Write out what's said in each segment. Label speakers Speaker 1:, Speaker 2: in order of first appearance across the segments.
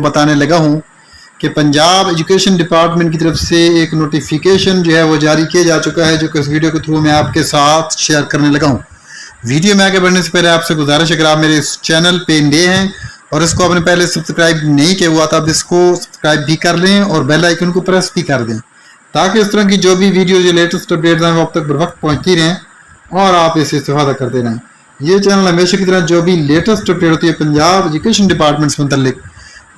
Speaker 1: بتانے لگا ہوں کہ پنجاب ایجوکیشن ڈپارٹمنٹ کی طرف سے ایک نوٹیفیکیشن جو ہے وہ جاری کیا جا چکا ہے، جو کہ اس ویڈیو کے تھرو میں آپ کے ساتھ شیئر کرنے لگا ہوں۔ ویڈیو میں آگے بڑھنے سے پہلے آپ سے گزارش ہے، اگر آپ میرے اس چینل پہ نئے ہیں اور اس کو آپ نے پہلے سبسکرائب نہیں کیا ہوا تھا، اب اس کو سبسکرائب بھی کر لیں اور بیل آئیکن کو پریس بھی کر دیں، تاکہ اس طرح کی جو بھی ویڈیو جو لیٹسٹ اپڈیٹس ہیں وہ اب تک بر وقت پہنچتی رہیں اور آپ اس سے استفادہ کرتے رہیں۔ یہ چینل ہمیشہ کی طرح جو بھی لیٹسٹ اپڈیٹ ہوتی ہے پنجاب ایجوکیشن ڈپارٹمنٹ سے متعلق،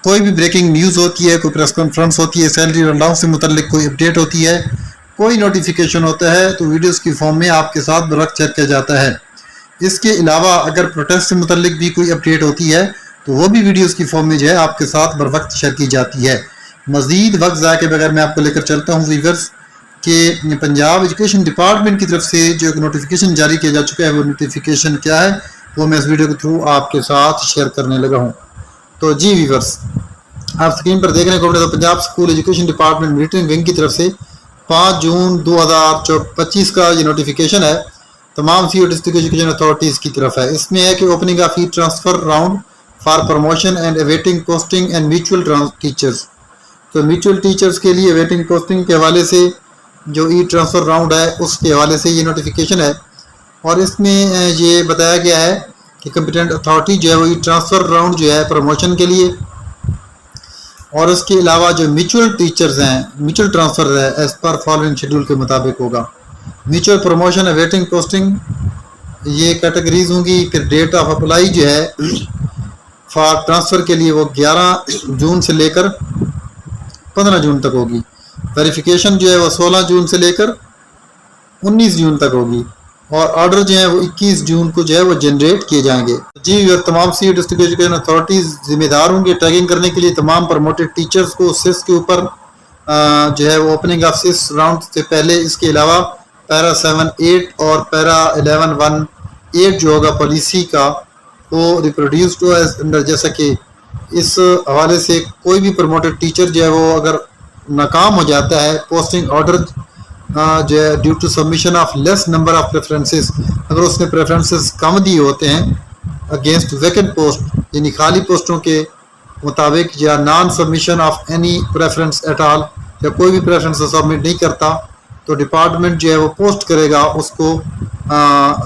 Speaker 1: کوئی بھی بریکنگ نیوز ہوتی ہے، کوئی پریس کانفرنس ہوتی ہے، سیلری اور الاؤنس سے متعلق کوئی اپڈیٹ ہوتی ہے، کوئی نوٹیفیکیشن ہوتا ہے، تو ویڈیوز کی فارم میں آپ کے ساتھ بر وقت شیئر کیا جاتا ہے۔ اس کے علاوہ اگر پروٹیسٹ سے متعلق بھی کوئی اپڈیٹ ہوتی ہے تو وہ بھی ویڈیوز کی فارم میں جو ہے آپ کے ساتھ بر وقت شیئر کی جاتی ہے۔ مزید وقت ضائع کے بغیر میں آپ کو لے کر چلتا ہوں ویورز کہ پنجاب ایجوکیشن ڈپارٹمنٹ کی طرف سے جو ایک نوٹیفیکیشن جاری کیا جا چکا ہے، وہ نوٹیفیکیشن کیا ہے وہ میں اس ویڈیو کے تھرو آپ کے ساتھ شیئر کرنے لگا ہوں۔ تو جی ویورز، آپ اسکرین پر دیکھنے کو ملے تو Punjab school education department meeting wing کی طرف سے 5 جون 2025 کا یہ نوٹیفیکیشن ہے، تمام سی او ڈسٹرکٹ ایجوکیشن اتھارٹیز کی طرف ہے۔ اس میں ہے کہ opening of E transfer round for promotion and اویٹنگ posting and mutual teachers, تو میوچل ٹیچرز کے لیے اویٹنگ پوسٹنگ کے حوالے سے جو ای ٹرانسفر راؤنڈ ہے اس کے حوالے سے یہ نوٹیفیکیشن ہے، اور اس میں یہ بتایا گیا ہے کہ کمپیٹنٹ اتھارٹی جو ہے وہ ای ٹرانسفر راؤنڈ جو ہے پروموشن کے لیے، اور اس کے علاوہ جو میوچل ٹیچرز ہیں میوچل ٹرانسفر ہے ایز پر فالوئنگ شیڈول کے مطابق ہوگا۔ میوچل پروموشن اویٹنگ پوسٹنگ یہ کیٹیگریز ہوں گی۔ پھر ڈیٹ آف اپلائی جو ہے فار ٹرانسفر کے لیے وہ 11 جون سے لے کر 15 جون تک ہوگی۔ ویریفیکیشن جو ہے وہ 16 جون سے لے کر 19 جون تک ہوگی، اور آرڈر جو ہیں وہ 21 جون کو جو ہے وہ جنریٹ کیے جائیں گے۔ جی تمام سی ڈسٹرکٹ ایجوکیشن اتھارٹیز ذمہ دار ہوں گے ٹیگنگ کرنے کے لیے تمام پروموٹڈ ٹیچرز کو سیس کے اوپر جو ہے وہ اوپننگ آف سیس راؤنڈ سے پہلے۔ اس کے علاوہ پیرا 7-8 اور پیرا 11-1-8 جو ہوگا پالیسی کا وہ ریپروڈیوسڈ ہوا ہے، جیسا کہ اس حوالے سے کوئی بھی پروموٹڈ ٹیچر جو ہے وہ اگر ناکام ہو جاتا ہے، پوسٹنگ آرڈر جو ہے due to submission of less number of preferences, اگر اس نے پریفرنسز کم دیے ہوتے ہیں اگینسٹ ویکنٹ پوسٹ، یعنی خالی پوسٹوں کے مطابق، یا non submission of any preference at all, یا کوئی بھی پریفرنس سبمٹ نہیں کرتا، تو ڈپارٹمنٹ جو ہے وہ پوسٹ کرے گا اس کو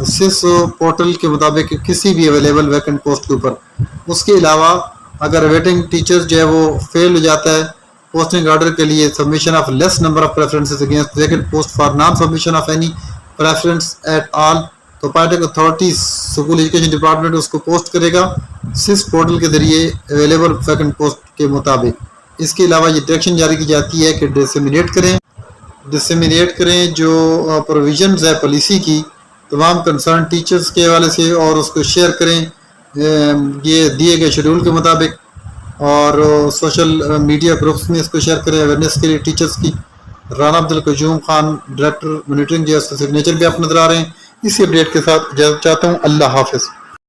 Speaker 1: سیس پورٹل کے مطابق کسی بھی اویلیبل ویکنٹ پوسٹ کے اوپر۔ اس کے علاوہ اگر ویٹنگ ٹیچر جو ہے وہ فیل ہو جاتا ہے پوسٹنگ آرڈر کے لیے submission of less number of preferences against vacant post for non submission of any preference at all, تو پارٹیک اتھارٹیز اسکول ایجوکیشن ڈپارٹمنٹ اس کو پوسٹ کرے گا سیس پورٹل کے ذریعے اویلیبل ویکنٹ پوسٹ کے مطابق۔ اس کے علاوہ یہ ڈائریکشن جاری کی جاتی ہے کہ ڈسیمینیٹ کریں جو پروویژنز ہے پالیسی کی تمام کنسرن ٹیچرز کے حوالے سے، اور اس کو شیئر کریں یہ دیے گئے شیڈول کے مطابق، اور سوشل میڈیا گروپس میں اس کو شیئر کریں اویئرنیس کے لیے ٹیچرز کی۔ رانا عبدالقیوم خان ڈائریکٹر مانیٹرنگ جو ہے اس کا سگنیچر بھی آپ نظر آ رہے ہیں۔ اسی اپڈیٹ کے ساتھ اجازت چاہتا ہوں، اللہ حافظ۔